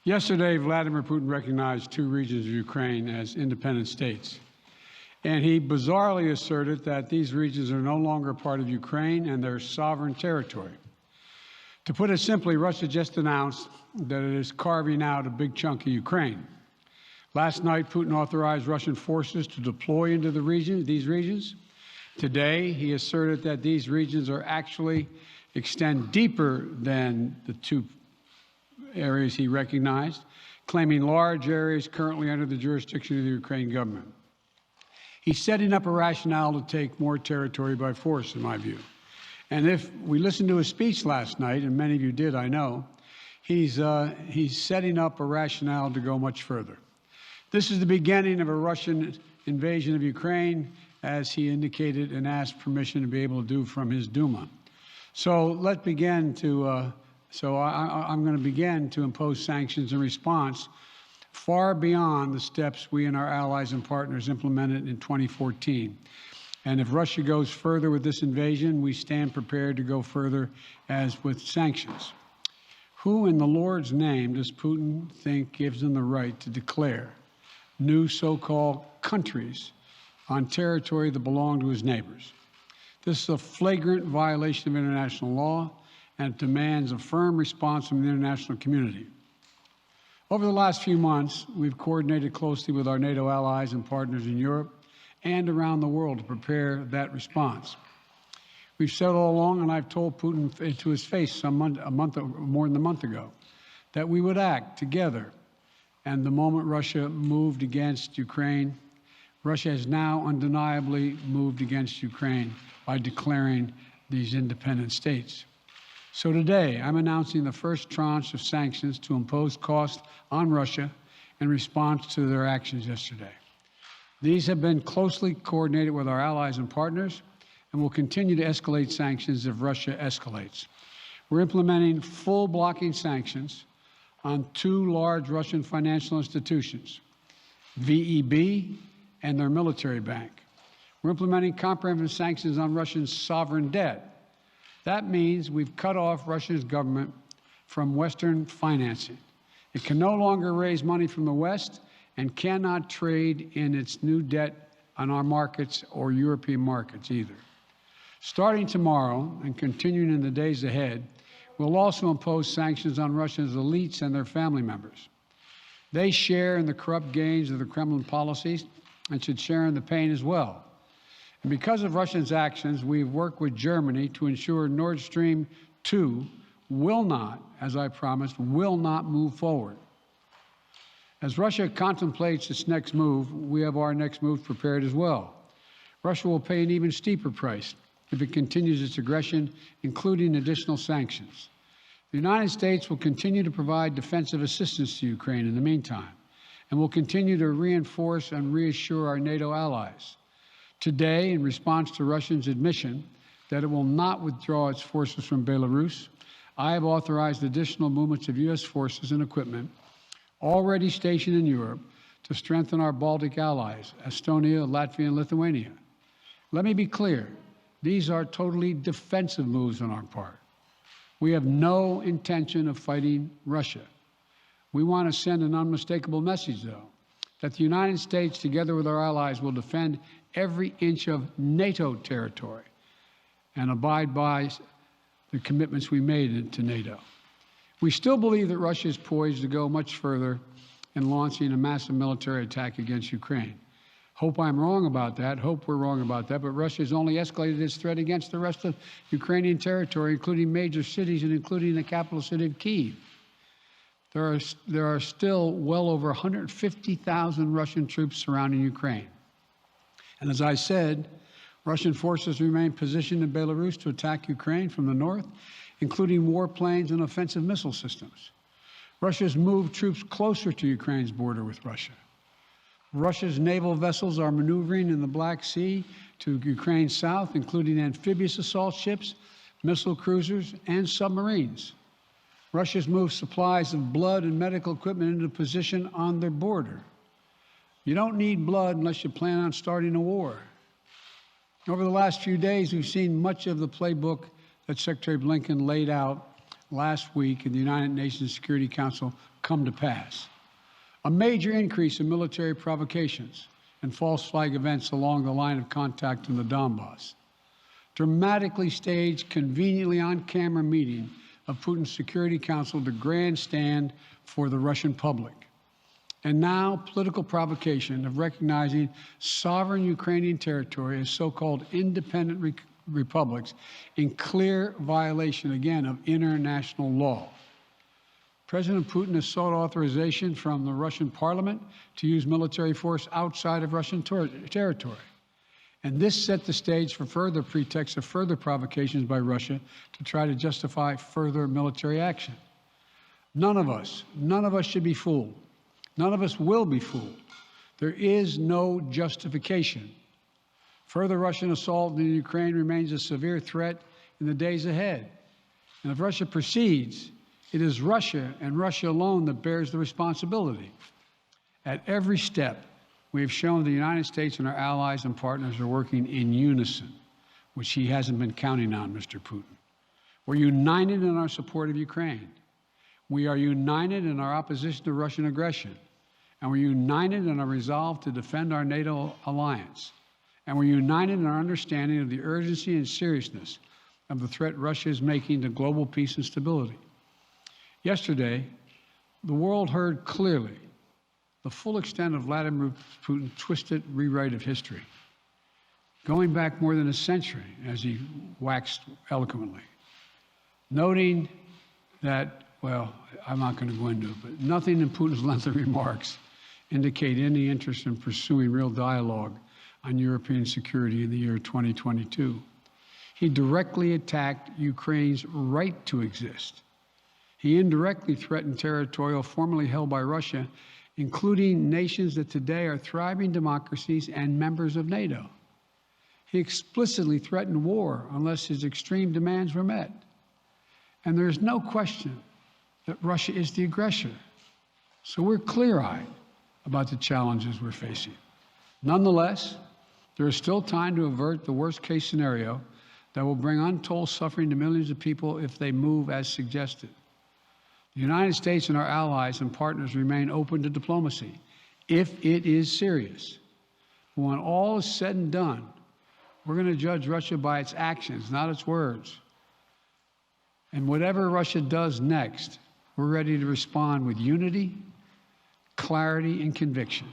Yesterday, Vladimir Putin recognized two regions of Ukraine as independent states. And he bizarrely asserted that these regions are no longer part of Ukraine and their sovereign territory. To put it simply, Russia just announced that it is carving out a big chunk of Ukraine. Last night, Putin authorized Russian forces to deploy into these regions. Today, he asserted that these regions are actually extend deeper than the two areas he recognized, claiming large areas currently under the jurisdiction of the Ukraine government. He's setting up a rationale to take more territory by force, in my view. And if we listened to his speech last night, and many of you did, I know, he's setting up a rationale to go much further. This is the beginning of a Russian invasion of Ukraine, as he indicated and asked permission to be able to do from his Duma. So let's begin to, I'm going to begin to impose sanctions in response far beyond the steps we and our allies and partners implemented in 2014. And if Russia goes further with this invasion, we stand prepared to go further as with sanctions. Who in the Lord's name does Putin think gives him the right to declare new so-called countries on territory that belong to his neighbors? This is a flagrant violation of international law, and it demands a firm response from the international community. Over the last few months, we've coordinated closely with our NATO allies and partners in Europe and around the world to prepare that response. We've said all along, and I've told Putin to his face more than a month ago, that we would act together. And the moment Russia moved against Ukraine, Russia has now undeniably moved against Ukraine by declaring these independent states. So today, I'm announcing the first tranche of sanctions to impose costs on Russia in response to their actions yesterday. These have been closely coordinated with our allies and partners, and will continue to escalate sanctions if Russia escalates. We're implementing full blocking sanctions on two large Russian financial institutions, VEB and their military bank. We're implementing comprehensive sanctions on Russian sovereign debt. That means we've cut off Russia's government from Western financing. It can no longer raise money from the West and cannot trade in its new debt on our markets or European markets either. Starting tomorrow and continuing in the days ahead, we'll also impose sanctions on Russia's elites and their family members. They share in the corrupt gains of the Kremlin policies and should share in the pain as well. And because of Russia's actions, we've worked with Germany to ensure Nord Stream 2 will not, as I promised, will not move forward. As Russia contemplates its next move, we have our next move prepared as well. Russia will pay an even steeper price if it continues its aggression, including additional sanctions. The United States will continue to provide defensive assistance to Ukraine in the meantime, and will continue to reinforce and reassure our NATO allies. Today, in response to Russia's admission that it will not withdraw its forces from Belarus, I have authorized additional movements of U.S. forces and equipment already stationed in Europe to strengthen our Baltic allies, Estonia, Latvia, and Lithuania. Let me be clear, these are totally defensive moves on our part. We have no intention of fighting Russia. We want to send an unmistakable message, though, that the United States, together with our allies, will defend every inch of NATO territory and abide by the commitments we made to NATO. We still believe that Russia is poised to go much further in launching a massive military attack against Ukraine. Hope I'm wrong about that. Hope we're wrong about that. But Russia has only escalated its threat against the rest of Ukrainian territory, including major cities and including the capital city of Kyiv. There are still well over 150,000 Russian troops surrounding Ukraine. And as I said, Russian forces remain positioned in Belarus to attack Ukraine from the north, including warplanes and offensive missile systems. Russia's moved troops closer to Ukraine's border with Russia. Russia's naval vessels are maneuvering in the Black Sea to Ukraine's south, including amphibious assault ships, missile cruisers, and submarines. Russia's moved supplies of blood and medical equipment into position on their border. You don't need blood unless you plan on starting a war. Over the last few days, we've seen much of the playbook that Secretary Blinken laid out last week in the United Nations Security Council come to pass. A major increase in military provocations and false flag events along the line of contact in the Donbass. Dramatically staged, conveniently on-camera meeting of Putin's Security Council to grandstand for the Russian public. And now, political provocation of recognizing sovereign Ukrainian territory as so-called independent republics in clear violation, again, of international law. President Putin has sought authorization from the Russian parliament to use military force outside of Russian territory. And this set the stage for further pretexts of further provocations by Russia to try to justify further military action. None of us should be fooled. None of us will be fooled. There is no justification. Further Russian assault in Ukraine remains a severe threat in the days ahead. And if Russia proceeds, it is Russia and Russia alone that bears the responsibility. At every step, we have shown the United States and our allies and partners are working in unison, which he hasn't been counting on, Mr. Putin. We're united in our support of Ukraine. We are united in our opposition to Russian aggression. And we're united in our resolve to defend our NATO alliance. And we're united in our understanding of the urgency and seriousness of the threat Russia is making to global peace and stability. Yesterday, the world heard clearly the full extent of Vladimir Putin's twisted rewrite of history, going back more than a century, as he waxed eloquently, noting that, well, I'm not going to go into it, but nothing in Putin's lengthy remarks indicate any interest in pursuing real dialogue on European security in the year 2022. He directly attacked Ukraine's right to exist. He indirectly threatened territory formerly held by Russia, including nations that today are thriving democracies and members of NATO. He explicitly threatened war unless his extreme demands were met. And there is no question that Russia is the aggressor. So we're clear-eyed about the challenges we're facing. Nonetheless, there is still time to avert the worst-case scenario that will bring untold suffering to millions of people if they move as suggested. The United States and our allies and partners remain open to diplomacy if it is serious. When all is said and done, we're going to judge Russia by its actions, not its words. And whatever Russia does next, we're ready to respond with unity, clarity, and conviction.